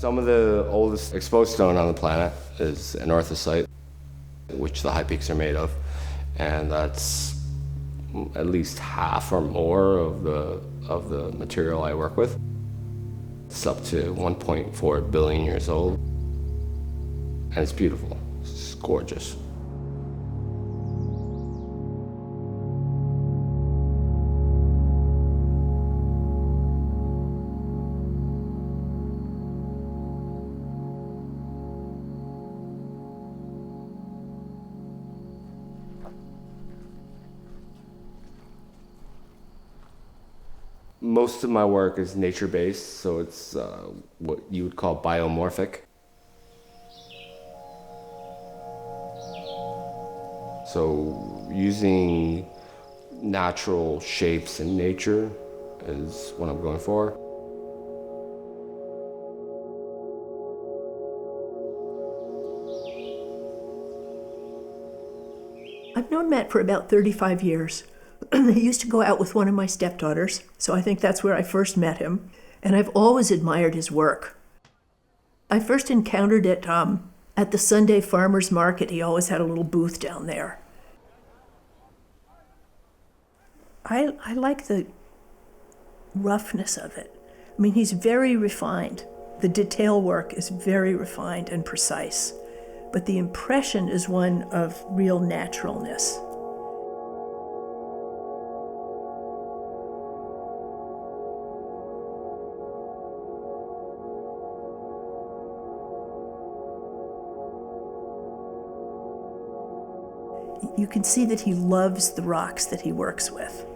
Some of the oldest exposed stone on the planet is anorthosite, which the high peaks are made of, and that's at least half or more of the material I work with. It's up to 1.4 billion years old, and it's beautiful. It's gorgeous. Most of my work is nature-based, so it's what you would call biomorphic. So using natural shapes in nature is what I'm going for. I've known Matt for about 35 years. He used to go out with one of my stepdaughters, so I think that's where I first met him, and I've always admired his work. I first encountered it at the Sunday farmers market. He always had a little booth down there. I like the roughness of it. I mean, he's very refined. The detail work is very refined and precise, but the impression is one of real naturalness. You can see that he loves the rocks that he works with.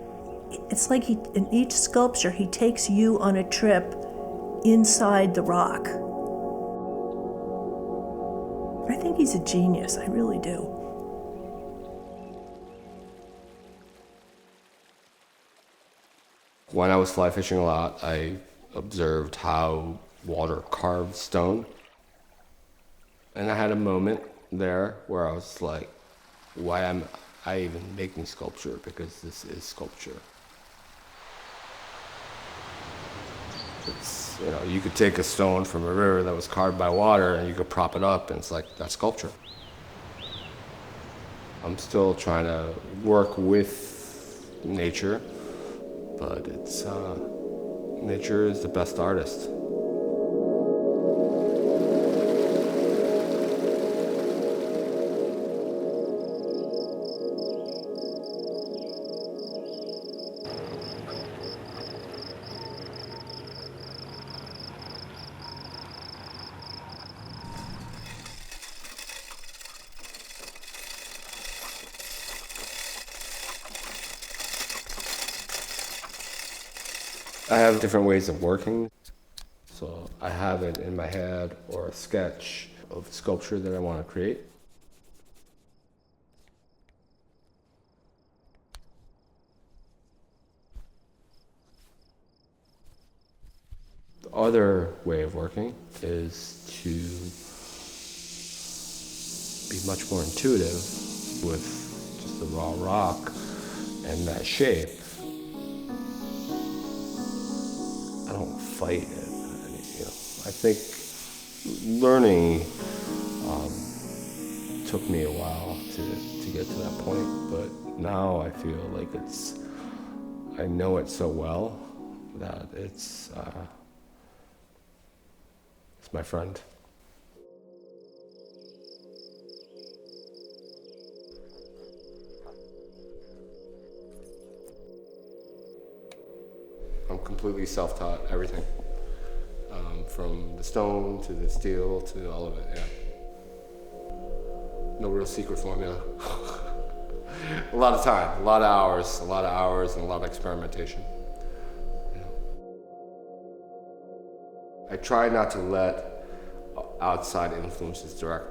It's like in each sculpture, he takes you on a trip inside the rock. I think he's a genius, I really do. When I was fly fishing a lot, I observed how water carved stone. And I had a moment there where I was like, why am I even making sculpture? Because this is sculpture. It's, you could take a stone from a river that was carved by water and you could prop it up and it's like, that's sculpture. I'm still trying to work with nature, but it's, nature is the best artist. I have different ways of working. So I have it in my head or a sketch of sculpture that I want to create. The other way of working is to be much more intuitive with just the raw rock and that shape. I don't fight it. I think learning took me a while to get to that point, but now I feel like I know it so well that it's my friend. I'm completely self-taught, everything. From the stone to the steel to all of it, yeah. No real secret formula. A lot of time, a lot of hours, and a lot of experimentation. Yeah. I try not to let outside influences direct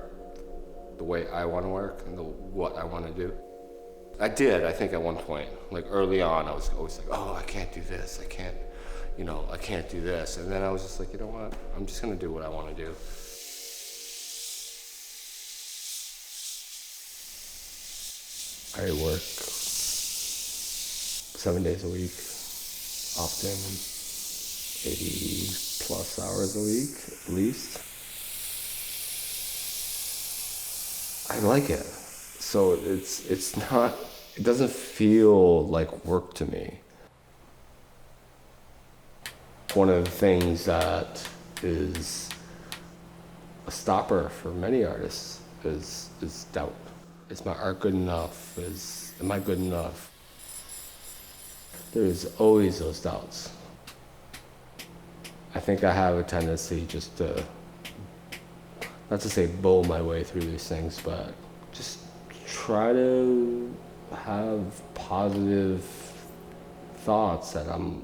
the way I want to work and what I want to do. I did, I think at one point, like early on, I was always like, oh, I can't do this, I can't do this. And then I was just like, you know what? I'm just gonna do what I want to do. I work 7 days a week, often 80+ plus hours a week, at least. I like it. So it's not, it doesn't feel like work to me. One of the things that is a stopper for many artists is doubt. Is my art good enough? Am I good enough? There's always those doubts. I think I have a tendency just to, not to say bull my way through these things, but just try to have positive thoughts that I'm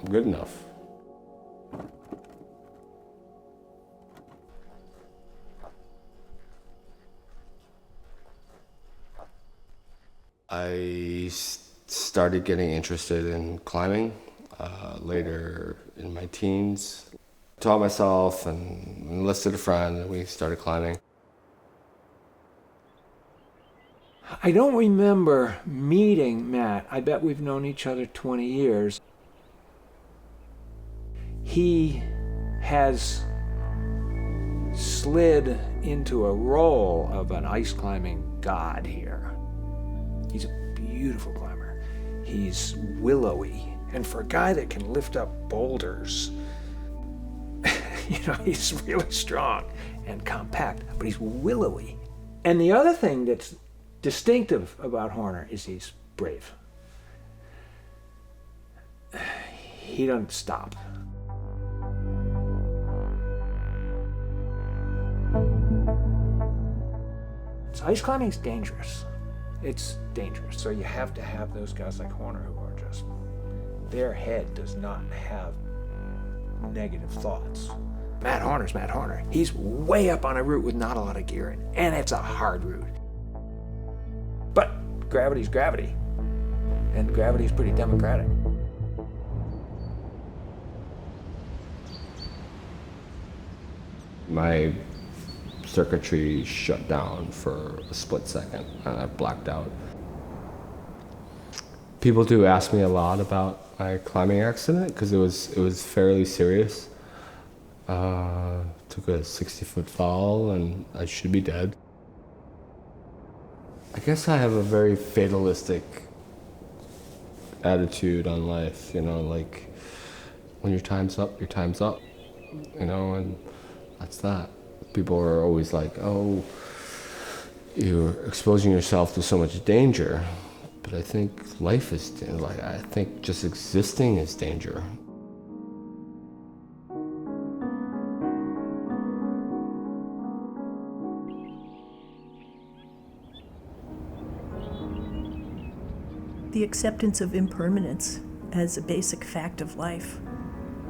good enough. I started getting interested in climbing later in my teens. Taught myself and enlisted a friend, and we started climbing. I don't remember meeting Matt. I bet we've known each other 20 years. He has slid into a role of an ice climbing god here. He's a beautiful climber. He's willowy. And for a guy that can lift up boulders, he's really strong and compact, but he's willowy. And the other thing that's distinctive about Horner is he's brave. He doesn't stop. So ice climbing is dangerous. It's dangerous. So you have to have those guys like Horner who are just, their head does not have negative thoughts. Matt Horner's Matt Horner. He's way up on a route with not a lot of gear in, and it's a hard route. But gravity's gravity, and gravity's pretty democratic. My circuitry shut down for a split second, and I blacked out. People do ask me a lot about my climbing accident because it was fairly serious. Took a 60-foot fall, and I should be dead. I guess I have a very fatalistic attitude on life, like when your time's up, your time's up, and that's that. People are always like, oh, you're exposing yourself to so much danger. But I think life is, I think just existing is danger. The acceptance of impermanence as a basic fact of life.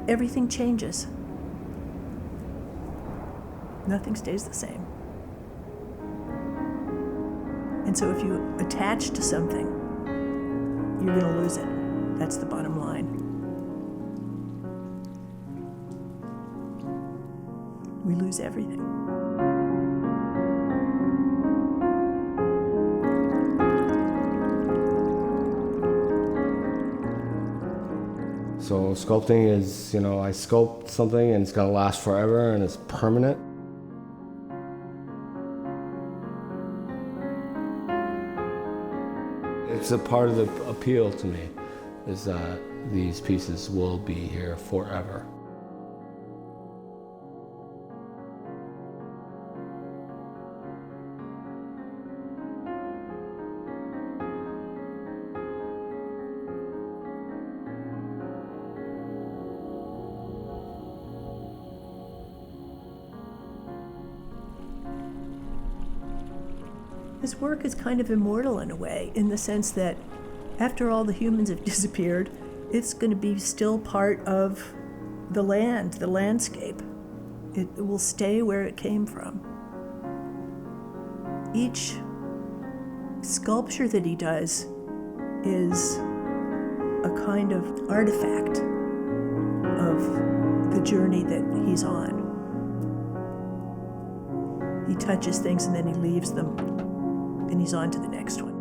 Everything changes. Nothing stays the same. And so if you attach to something, you're going to lose it. That's the bottom line. We lose everything. So sculpting is, I sculpt something and it's going to last forever and it's permanent. It's a part of the appeal to me, is that these pieces will be here forever. His work is kind of immortal in a way, in the sense that after all the humans have disappeared, it's going to be still part of the land, the landscape. It will stay where it came from. Each sculpture that he does is a kind of artifact of the journey that he's on. He touches things and then he leaves them, and he's on to the next one.